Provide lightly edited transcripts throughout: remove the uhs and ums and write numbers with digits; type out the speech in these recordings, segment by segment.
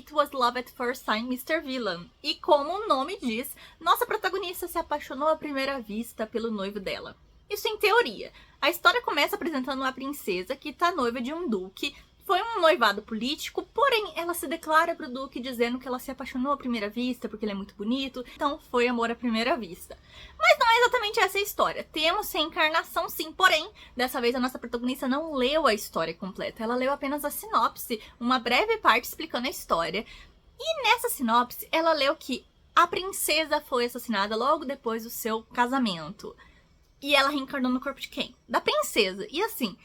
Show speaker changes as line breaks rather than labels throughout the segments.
It Was Love at First Sight, Mr. Villain. E como o nome diz, nossa protagonista se apaixonou à primeira vista pelo noivo dela. Isso em teoria. A história começa apresentando uma princesa que tá noiva de um duque. Foi um noivado político, porém ela se declara pro duque dizendo que ela se apaixonou à primeira vista porque ele é muito bonito, então foi amor à primeira vista. Mas não é exatamente essa a história. Temos reencarnação sim, porém, dessa vez a nossa protagonista não leu a história completa, ela leu apenas a sinopse, uma breve parte explicando a história. E nessa sinopse ela leu que a princesa foi assassinada logo depois do seu casamento. E ela reencarnou no corpo de quem? Da princesa. E assim,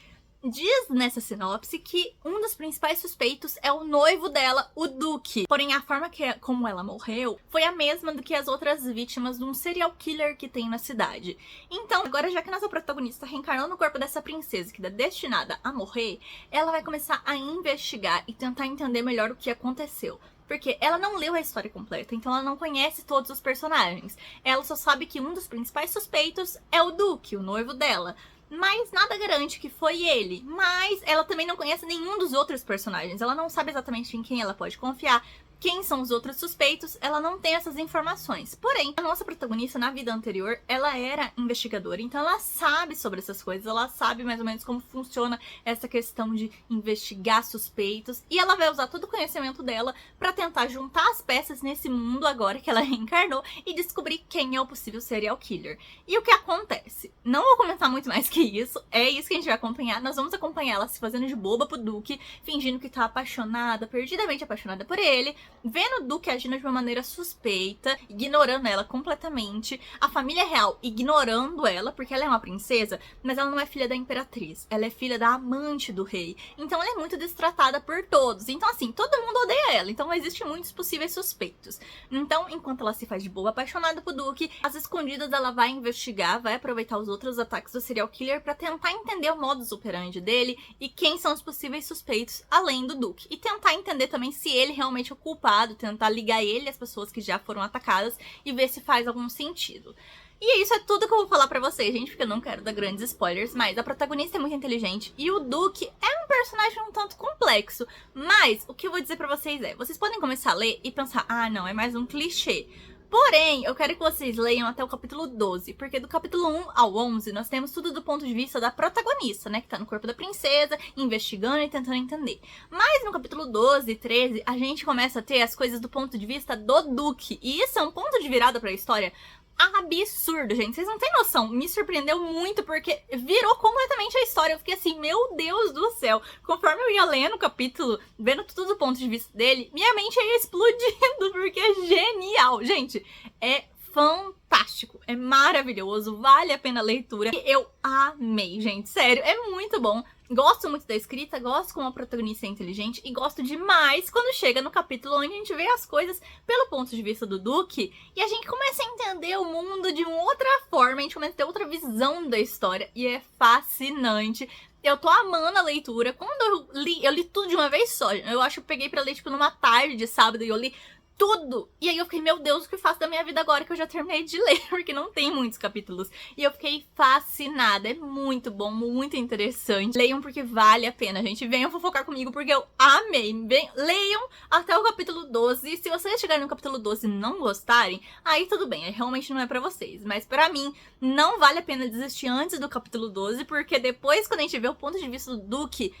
diz nessa sinopse que um dos principais suspeitos é o noivo dela, o Duque. Porém, a forma como ela morreu foi a mesma do que as outras vítimas de um serial killer que tem na cidade. Então, agora já que nossa protagonista reencarnou no corpo dessa princesa que é destinada a morrer, ela vai começar a investigar e tentar entender melhor o que aconteceu. Porque ela não leu a história completa, então ela não conhece todos os personagens. Ela só sabe que um dos principais suspeitos é o Duque, o noivo dela. Mas nada garante que foi ele. Mas ela também não conhece nenhum dos outros personagens. Ela não sabe exatamente em quem ela pode confiar. Quem são os outros suspeitos, ela não tem essas informações. Porém, a nossa protagonista, na vida anterior, ela era investigadora. Então ela sabe sobre essas coisas, ela sabe mais ou menos como funciona essa questão de investigar suspeitos. E ela vai usar todo o conhecimento dela pra tentar juntar as peças nesse mundo agora que ela reencarnou e descobrir quem é o possível serial killer. E o que acontece? Não vou comentar muito mais que isso, é isso que a gente vai acompanhar. Nós vamos acompanhar ela se fazendo de boba pro Duque, fingindo que tá apaixonada, perdidamente apaixonada por ele, vendo o Duque agindo de uma maneira suspeita, ignorando ela completamente, a família real ignorando ela, porque ela é uma princesa, mas ela não é filha da imperatriz, ela é filha da amante do rei, então ela é muito destratada por todos, então assim, todo mundo odeia ela, então existem muitos possíveis suspeitos. Então, enquanto ela se faz de boa apaixonada pro Duque, às escondidas ela vai investigar, vai aproveitar os outros ataques do serial killer pra tentar entender o modus operandi dele e quem são os possíveis suspeitos além do Duque, e tentar entender também se ele realmente é o culpado, tentar ligar ele às pessoas que já foram atacadas e ver se faz algum sentido. E isso é tudo que eu vou falar pra vocês, gente, porque eu não quero dar grandes spoilers, mas a protagonista é muito inteligente e o Duque é um personagem um tanto complexo, mas o que eu vou dizer pra vocês é, vocês podem começar a ler e pensar, ah não, é mais um clichê. Porém, eu quero que vocês leiam até o capítulo 12, porque do capítulo 1 ao 11 nós temos tudo do ponto de vista da protagonista, né, que tá no corpo da princesa, investigando e tentando entender. Mas no capítulo 12 e 13, a gente começa a ter as coisas do ponto de vista do Duque, e isso é um ponto de virada pra história absurdo, gente. Vocês não têm noção. Me surpreendeu muito porque virou completamente a história. Eu fiquei assim, meu Deus do céu. Conforme eu ia lendo o capítulo, vendo tudo do ponto de vista dele, minha mente ia explodindo porque é genial. Gente, é fantástico, é maravilhoso, vale a pena a leitura. E eu amei, gente, sério, é muito bom. Gosto muito da escrita, gosto como a protagonista é inteligente e gosto demais quando chega no capítulo onde a gente vê as coisas pelo ponto de vista do Duque e a gente começa a entender o mundo de uma outra forma, a gente começa a ter outra visão da história e é fascinante. Eu tô amando a leitura. Quando eu li tudo de uma vez só. Eu acho que eu peguei pra ler tipo numa tarde de sábado e eu li tudo! E aí eu fiquei, meu Deus, o que eu faço da minha vida agora que eu já terminei de ler? Porque não tem muitos capítulos. E eu fiquei fascinada. É muito bom, muito interessante. Leiam porque vale a pena, gente. Venham fofocar comigo porque eu amei. Leiam até o capítulo 12. E se vocês chegarem no capítulo 12 e não gostarem, aí tudo bem. Aí realmente não é pra vocês. Mas pra mim, não vale a pena desistir antes do capítulo 12. Porque depois, quando a gente vê o ponto de vista do Duque,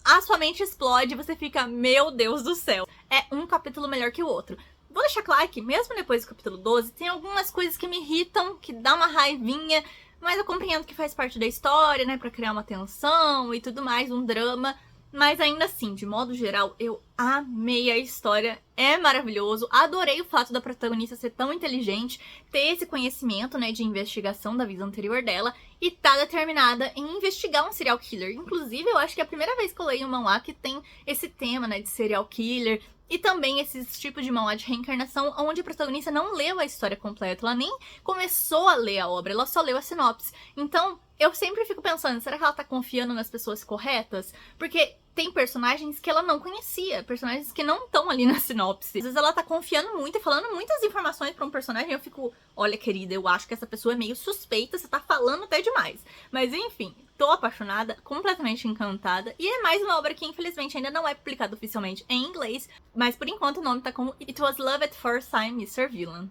a sua mente explode e você fica, meu Deus do céu. É um capítulo melhor que o outro. Vou deixar claro que, mesmo depois do capítulo 12, tem algumas coisas que me irritam, que dá uma raivinha, mas eu compreendo que faz parte da história, né, pra criar uma tensão e tudo mais, um drama. Mas ainda assim, de modo geral, eu amei a história, é maravilhoso, adorei o fato da protagonista ser tão inteligente, ter esse conhecimento, né, de investigação da vida anterior dela e tá determinada em investigar um serial killer. Inclusive, eu acho que é a primeira vez que eu leio um manhwa que tem esse tema, né, de serial killer e também esses tipos de manhwa de reencarnação onde a protagonista não leu a história completa, ela nem começou a ler a obra, ela só leu a sinopse. Então, eu sempre fico pensando, será que ela tá confiando nas pessoas corretas? Porque tem personagens que ela não conhecia, personagens que não estão ali na sinopse. Às vezes ela tá confiando muito e falando muitas informações pra um personagem e eu fico, olha, querida, eu acho que essa pessoa é meio suspeita, você tá falando até demais. Mas enfim, tô apaixonada, completamente encantada, e é mais uma obra que infelizmente ainda não é publicada oficialmente em inglês, mas por enquanto o nome tá como It Was Love at First Sight, Mr. Villain.